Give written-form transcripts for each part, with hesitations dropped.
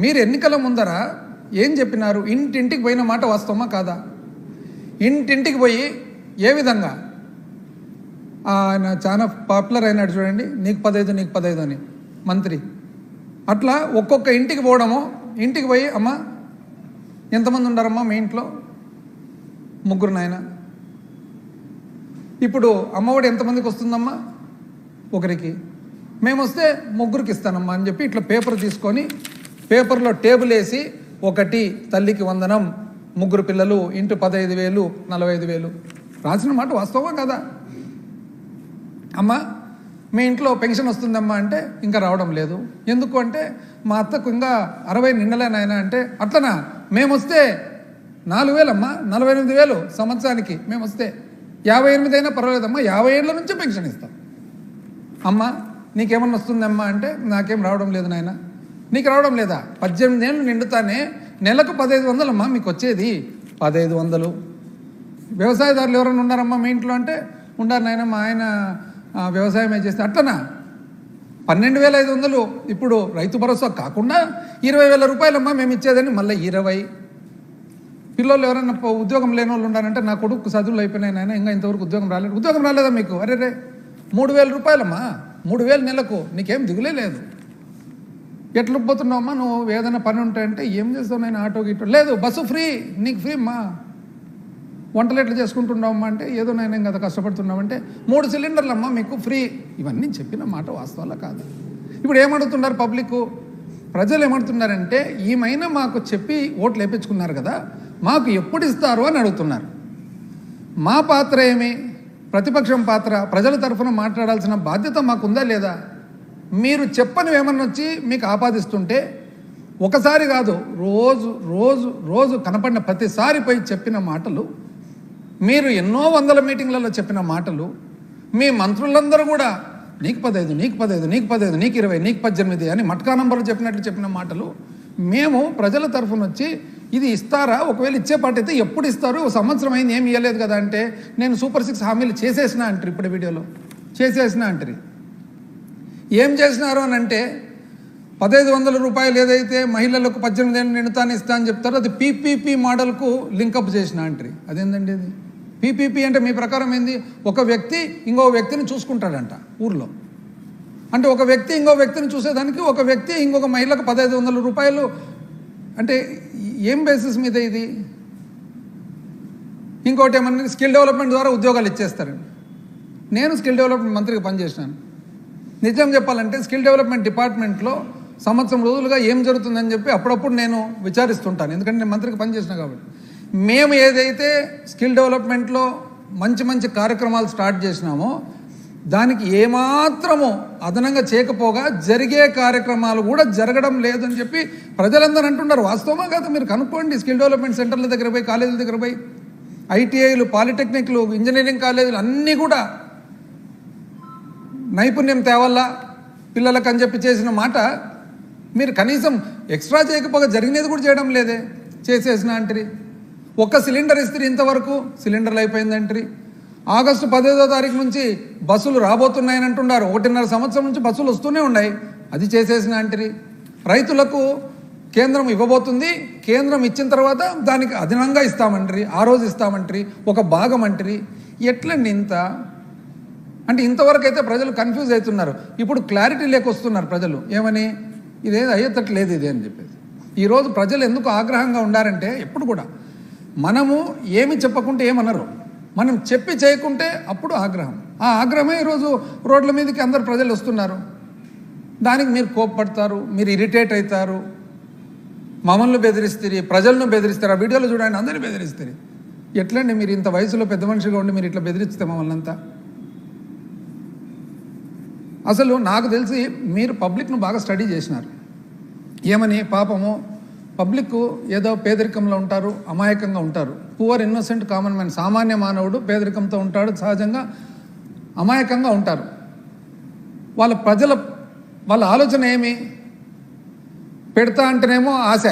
మీరు ఎన్నికల ముందర ఏం చెప్పినారు? ఇంటింటికి పోయిన మాట వాస్తవమా కాదా? ఇంటింటికి పోయి ఏ విధంగా ఆయన చాలా పాపులర్ అయినాడు చూడండి, నీకు 15 నీకు 15 అని మంత్రి. అట్లా ఒక్కొక్క ఇంటికి పోవడము, ఇంటికి పోయి అమ్మ ఎంతమంది ఉన్నారమ్మా మీ ఇంట్లో? 3 నాయన. ఇప్పుడు అమ్మఒడి ఎంతమందికి వస్తుందమ్మా? 1కి. మేము వస్తే 3కి ఇస్తానమ్మా అని చెప్పి ఇట్లా పేపర్ తీసుకొని పేపర్లో టేబుల్ వేసి 1 తల్లికి వందనం, 3 పిల్లలు ఇంటూ 15,000 45,000 రాసిన మాట వాస్తవమా కదా? అమ్మ మీ ఇంట్లో పెన్షన్ వస్తుందమ్మా అంటే ఇంకా రావడం లేదు. ఎందుకు అంటే మా అత్తకు ఇంకా 60 నిండలేనాయన అంటే అట్లనా? మేము వస్తే 4,000 అమ్మా, 48,000 సంవత్సరానికి మేము వస్తే 58 అయినా పర్వాలేదమ్మా, 50 ఏళ్ళ నుంచే పెన్షన్ ఇస్తాం. అమ్మ నీకేమన్నా వస్తుందమ్మా అంటే నాకేం రావడం లేదు నాయన. నీకు రావడం లేదా? 18 ఏళ్ళు నిండుతానే నెలకు 1,500 అమ్మా మీకు వచ్చేది, 1,500. వ్యవసాయదారులు ఎవరైనా ఉన్నారమ్మా మీ ఇంట్లో అంటే ఉండారు నాయన, మా ఆయన వ్యవసాయమే చేస్తే. అట్లనా? 12,500 ఇప్పుడు రైతు భరోసా కాకుండా 20,000 రూపాయలమ్మా మేము ఇచ్చేదని మళ్ళీ 20. పిల్లలు ఎవరైనా ఉద్యోగం లేని వాళ్ళు ఉన్నారంటే నా కొడుకు చదువులు అయిపోయినాయి నాయన, ఇంకా ఇంతవరకు ఉద్యోగం రాలేదు. ఉద్యోగం రాలేదా మీకు? అరే 3,000 రూపాయలమ్మా, 3,000 నెలకు, నీకేం దిగులే లేదు. ఎట్లా పోతున్నావమ్మా నువ్వు? ఏదైనా పని ఉంటాయంటే ఏం చేస్తావు నేను? ఆటో గిటో లేదు, బస్సు ఫ్రీ, నీకు ఫ్రీ అమ్మా. వంటలు ఎట్లా చేసుకుంటున్నావమ్మా అంటే ఏదో నేను కదా కష్టపడుతున్నామంటే 3 సిలిండర్లమ్మా మీకు ఫ్రీ. ఇవన్నీ చెప్పిన మాట వాస్తవాలా కాదు? ఇప్పుడు ఏమడుతున్నారు పబ్లిక్, ప్రజలు ఏమడుతున్నారంటే ఈమైనా మాకు చెప్పి ఓట్లు వేయించుకున్నారు కదా, మాకు ఎప్పుడు ఇస్తారు అని అడుగుతున్నారు. మా పాత్ర ఏమి? ప్రతిపక్షం పాత్ర, ప్రజల తరఫున మాట్లాడాల్సిన బాధ్యత మాకుందా లేదా? మీరు చెప్పని ఏమన్నా వచ్చి మీకు ఆపాదిస్తుంటే ఒకసారి కాదు, రోజు రోజు రోజు కనపడిన ప్రతిసారి పోయి చెప్పిన మాటలు, మీరు ఎన్నో వందల మీటింగ్లలో చెప్పిన మాటలు, మీ మంత్రులందరూ కూడా నీకు 15 నీకు 15 నీకు 15 నీకు 20 నీకు 18 అని మట్కా నంబర్లు చెప్పినట్లు చెప్పిన మాటలు, మేము ప్రజల తరఫున వచ్చి ఇది ఇస్తారా, ఒకవేళ ఇచ్చే పాట అయితే ఎప్పుడు ఇస్తారు, సంవత్సరం అయింది ఏమి ఇవ్వలేదు కదా అంటే నేను సూపర్ 6 హామీలు చేసేసిన అంటారు. ఇప్పుడు వీడియోలో చేసేసిన అంటారు. ఏం చేసినారు అని అంటే 1,500 రూపాయలు ఏదైతే మహిళలకు 18 ఏళ్ళు నిండుతాను ఇస్తా అని చెప్తారో అది పీపీపీ మోడల్కు లింకప్ చేసిన అంటారు. అదేందండి అది? పీపీపీ అంటే మీ ప్రకారం ఏంది? ఒక వ్యక్తి ఇంకో వ్యక్తిని చూసుకుంటాడంట ఊర్లో. అంటే ఒక వ్యక్తి ఇంకో వ్యక్తిని చూసేదానికి ఒక వ్యక్తి ఇంకొక మహిళకు 1,500 రూపాయలు అంటే ఏం బేసిస్ మీద ఇది? ఇంకోటి ఏమన్నా స్కిల్ డెవలప్మెంట్ ద్వారా ఉద్యోగాలు ఇచ్చేస్తారండి. నేను స్కిల్ డెవలప్మెంట్ మంత్రిగా పనిచేసినాను. నిజం చెప్పాలంటే స్కిల్ డెవలప్మెంట్ డిపార్ట్మెంట్లో సంవత్సరం రోజులుగా ఏం జరుగుతుందని చెప్పి అప్పుడప్పుడు నేను విచారిస్తుంటాను, ఎందుకంటే నేను మంత్రికి పనిచేసిన కాబట్టి. మేము ఏదైతే స్కిల్ డెవలప్మెంట్లో మంచి మంచి కార్యక్రమాలు స్టార్ట్ చేసినామో దానికి ఏమాత్రము అదనంగా చేయకపోగా జరిగే కార్యక్రమాలు కూడా జరగడం లేదని చెప్పి ప్రజలందరూ అంటున్నారు. వాస్తవమా కాదు? మీరు కనుక్కోండి. స్కిల్ డెవలప్మెంట్ సెంటర్ల దగ్గర పోయి, కాలేజీల దగ్గర పోయి, ఐటీఐలు, పాలిటెక్నిక్లు, ఇంజనీరింగ్ కాలేజీలు అన్నీ కూడా నైపుణ్యం తేవాలా పిల్లలకు అని చెప్పి చేసిన మాట మీరు కనీసం ఎక్స్ట్రా చేయకపోగా జరిగినది కూడా చేయడం లేదే. చేసేసిన అంటారు. 1 సిలిండర్ ఇస్తే ఇంతవరకు సిలిండర్లు అయిపోయిందంటారు. ఆగస్టు 15వ తారీఖు నుంచి బస్సులు రాబోతున్నాయని అంటున్నారు. 1.5 సంవత్సరం నుంచి బస్సులు వస్తూనే ఉన్నాయి. అది చేసేసిన అంటారు. రైతులకు కేంద్రం ఇవ్వబోతుంది, కేంద్రం ఇచ్చిన తర్వాత దానికి అదనంగా ఇస్తామంటారు, ఆ రోజు ఇస్తామంటారు, ఒక భాగం అంటారు. ఎట్లండి ఇంత? అంటే ఇంతవరకు అయితే ప్రజలు కన్ఫ్యూజ్ అవుతున్నారు. ఇప్పుడు క్లారిటీ లేకొస్తున్నారు ప్రజలు. ఏమని? ఇదేది అయ్యేటట్లేదు ఇది అని చెప్పేసి. ఈరోజు ప్రజలు ఎందుకు ఆగ్రహంగా ఉండారంటే ఎప్పుడు కూడా మనము ఏమి చెప్పకుంటే ఏమనరు, మనం చెప్పి చేయకుంటే అప్పుడు ఆగ్రహం. ఆ ఆగ్రహమే ఈరోజు రోడ్ల మీదకి అందరు ప్రజలు వస్తున్నారు. దానికి మీరు కోప్పడతారు, మీరు ఇరిటేట్ అవుతారు, మమ్మల్ని బెదిరిస్తారు, ప్రజలను బెదిరిస్తారు. ఆ వీడియోలో చూడండి, అందరినీ బెదిరిస్తారు. ఎట్లండి మీరు ఇంత వయసులో పెద్ద మనిషిగా ఉండి మీరు ఇట్లా బెదిరిస్తే మమ్మల్ని అంతా? అసలు నాకు తెలిసి మీరు పబ్లిక్ను బాగా స్టడీ చేసినారు. ఏమని? పాపము పబ్లిక్ ఏదో పేదరికంలో ఉంటారు, అమాయకంగా ఉంటారు. పువర్ ఇన్నోసెంట్ కామన్ మ్యాన్, సామాన్య మానవుడు పేదరికంతో ఉంటాడు, సహజంగా అమాయకంగా ఉంటారు. వాళ్ళ ఆలోచన ఏమి? పెడతా అంటేనేమో ఆశ,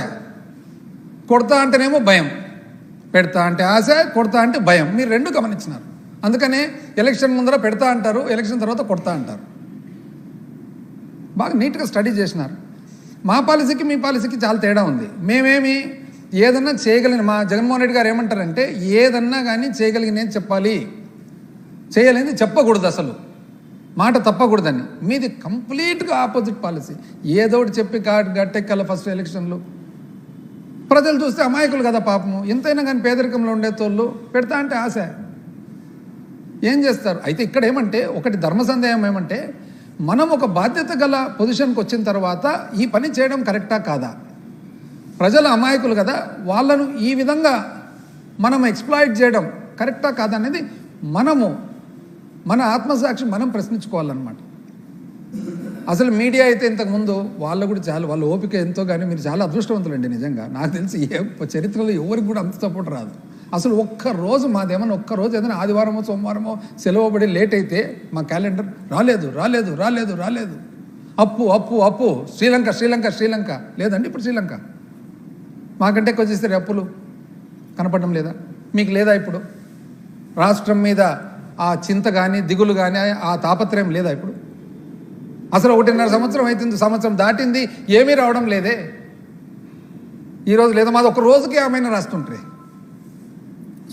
కొడతా అంటేనేమో భయం. పెడతా అంటే ఆశ, కొడతా అంటే భయం. మీరు 2 గమనించినారు. అందుకనే ఎలక్షన్ ముందర పెడతా అంటారు, ఎలక్షన్ తర్వాత కొడతా అంటారు. బాగా నీట్గా స్టడీ చేసినారు. మా పాలసీకి మీ పాలసీకి చాలా తేడా ఉంది. మేమేమి ఏదన్నా చేయగలిగిన, మా జగన్మోహన్ రెడ్డి గారు ఏమంటారంటే ఏదన్నా కానీ చేయగలిగిన చెప్పాలి, చేయలేనిది చెప్పకూడదు, అసలు మాట తప్పకూడదని. మీది కంప్లీట్గా ఆపోజిట్ పాలసీ. ఏదో ఒకటి చెప్పి గట్టెక్కాల ఫస్ట్ ఎలక్షన్లు. ప్రజలు చూస్తే అమాయకులు కదా పాపము, ఎంతైనా కానీ పేదరికంలో ఉండేతోళ్ళు పెడతా అంటే ఆశ ఏం చేస్తారు. అయితే ఇక్కడ ఏమంటే ఒకటి ధర్మ సందేహం ఏమంటే, మనం ఒక బాధ్యత గల పొజిషన్కి వచ్చిన తర్వాత ఈ పని చేయడం కరెక్టా కాదా, ప్రజల అమాయకులు కదా, వాళ్ళను ఈ విధంగా మనం ఎక్స్ప్లాయిట్ చేయడం కరెక్టా కాదా అనేది మనము మన ఆత్మసాక్షి మనం ప్రశ్నించుకోవాలన్నమాట. అసలు మీడియా అయితే ఇంతకుముందు వాళ్ళు కూడా చాలా, వాళ్ళ ఓపిక ఎంతో, కానీ మీరు చాలా అదృష్టవంతులండి నిజంగా. నాకు తెలిసి చరిత్రలో ఎవరికి కూడా అంత సపోర్ట్ రాదు. అసలు ఒక్కరోజు మాదేమన్నా ఒక్కరోజు ఏదైనా ఆదివారమో సోమవారమో సెలవు పడి లేట్ అయితే మా క్యాలెండర్ రాలేదు రాలేదు రాలేదు రాలేదు, అప్పు అప్పు అప్పు, శ్రీలంక శ్రీలంక శ్రీలంక, లేదండి ఇప్పుడు శ్రీలంక. మాకంటే కొంచెం అప్పులు కనపడడం లేదా మీకు? లేదా ఇప్పుడు రాష్ట్రం మీద ఆ చింత కానీ దిగులు కానీ ఆ తాపత్రయం లేదా ఇప్పుడు? అసలు 1.5 సంవత్సరం అవుతుంది, సంవత్సరం దాటింది, ఏమీ రావడం లేదే. ఈరోజు లేదా మాది ఒక రోజుకి ఆమెను రాస్తుంటారు.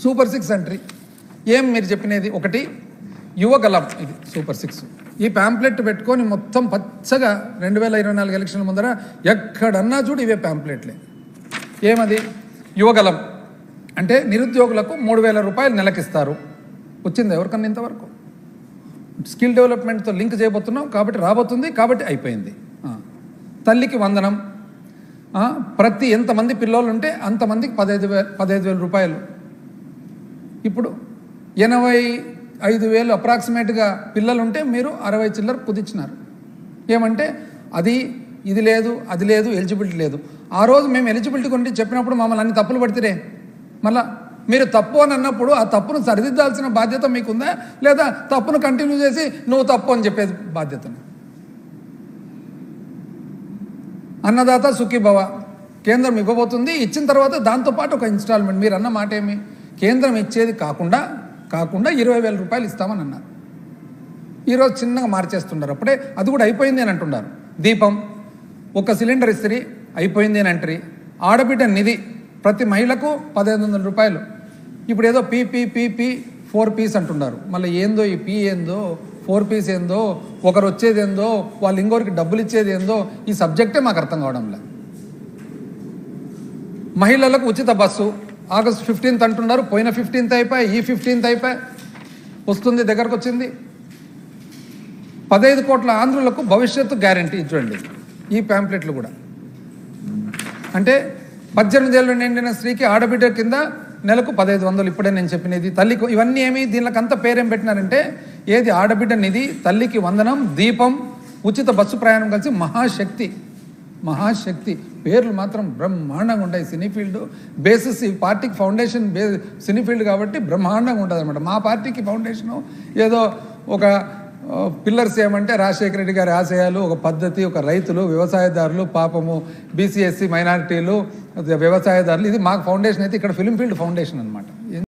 సూపర్ 6 అంటారు. ఏం మీరు చెప్పినది? ఒకటి యువగలం, ఇది సూపర్ 6. ఈ ప్యాంప్లెట్ పెట్టుకొని మొత్తం పచ్చగా 2024 ఎలక్షన్ల ముందర ఎక్కడన్నా చూడు ఇవే ప్యాంప్లెట్లే. ఏమది? యువగలం అంటే నిరుద్యోగులకు 3,000 రూపాయలు నెలకిస్తారు. వచ్చింది ఎవరికన్నా ఇంతవరకు? స్కిల్ డెవలప్మెంట్తో లింక్ చేయబోతున్నాం కాబట్టి రాబోతుంది, కాబట్టి అయిపోయింది. తల్లికి వందనం, ప్రతి ఎంతమంది పిల్లలు ఉంటే అంతమందికి 15,000 రూపాయలు. ఇప్పుడు 85,000 అప్రాక్సిమేట్గా పిల్లలు ఉంటే మీరు 60 చిల్లర కుదించినారు. ఏమంటే అది ఇది లేదు, అది లేదు, ఎలిజిబిలిటీ లేదు. ఆ రోజు మేము ఎలిజిబిలిటీ గురించి చెప్పినప్పుడు మమ్మల్ని అన్ని తప్పులు పడితే మళ్ళా మీరు తప్పు అని అన్నప్పుడు ఆ తప్పును సరిదిద్దాల్సిన బాధ్యత మీకుందా, లేదా తప్పును కంటిన్యూ చేసి నువ్వు తప్పు అని చెప్పేది బాధ్యతను? అన్నదాత సుఖీభవ కేంద్రం ఇవ్వబోతుంది, ఇచ్చిన తర్వాత దాంతోపాటు ఒక ఇన్స్టాల్మెంట్. మీరు అన్న మాట ఏమి? కేంద్రం ఇచ్చేది కాకుండా 20,000 రూపాయలు ఇస్తామని అన్నారు. ఈరోజు చిన్నగా మార్చేస్తున్నారు. అప్పుడే అది కూడా అయిపోయింది అని అంటున్నారు. దీపం ఒక సిలిండర్ ఇస్త్రీ అయిపోయింది అని అంటారు. ఆడబిడ్డ నిధి ప్రతి మహిళకు 1,500 రూపాయలు. ఇప్పుడు ఏదో పీపీ 4 పీస్ అంటున్నారు. మళ్ళీ ఏందో ఈ పీ ఏందో 4 పీస్ ఏందో, ఒకరు వచ్చేది ఏందో, వాళ్ళు ఇంకొకరికి డబ్బులు ఇచ్చేది ఏందో, ఈ సబ్జెక్టే మాకు అర్థం కావడం లేదు. మహిళలకు ఉచిత బస్సు ఆగస్టు 15th అంటున్నారు. పోయిన 15th అయిపోయి, ఈ 15th అయిపోయి, వస్తుంది, దగ్గరకు వచ్చింది. 15 కోట్ల ఆంధ్రులకు భవిష్యత్తు గ్యారంటీ. చూడండి ఈ ప్యాంప్లెట్లు కూడా. అంటే 18 ఏళ్ళు నిండిన స్త్రీకి ఆడబిడ్డ కింద నెలకు 1,500. ఇప్పుడే నేను చెప్పినది తల్లికి. ఇవన్నీ ఏమి దీనికంతా పేరేం పెట్టినారంటే, ఏది ఆడబిడ్డ నిధి, తల్లికి వందనం, దీపం, ఉచిత బస్సు ప్రయాణం, కలిసి మహాశక్తి. మహాశక్తి పేర్లు మాత్రం బ్రహ్మాండంగా ఉంటాయి. సినీ ఫీల్డ్ బేసిస్ ఈ పార్టీకి ఫౌండేషన్ సినీ ఫీల్డ్ కాబట్టి బ్రహ్మాండంగా ఉంటుంది అనమాట. మా పార్టీకి ఫౌండేషను ఏదో ఒక పిల్లర్స్ ఏమంటే రాజశేఖర రెడ్డి గారి ఆశయాలు, ఒక పద్ధతి, ఒక రైతులు, వ్యవసాయదారులు, పాపము బీసీ ఎస్సీ మైనారిటీలు, వ్యవసాయదారులు. ఇది మాకు ఫౌండేషన్ అయితే ఇక్కడ ఫిల్మ్ ఫీల్డ్ ఫౌండేషన్ అనమాట.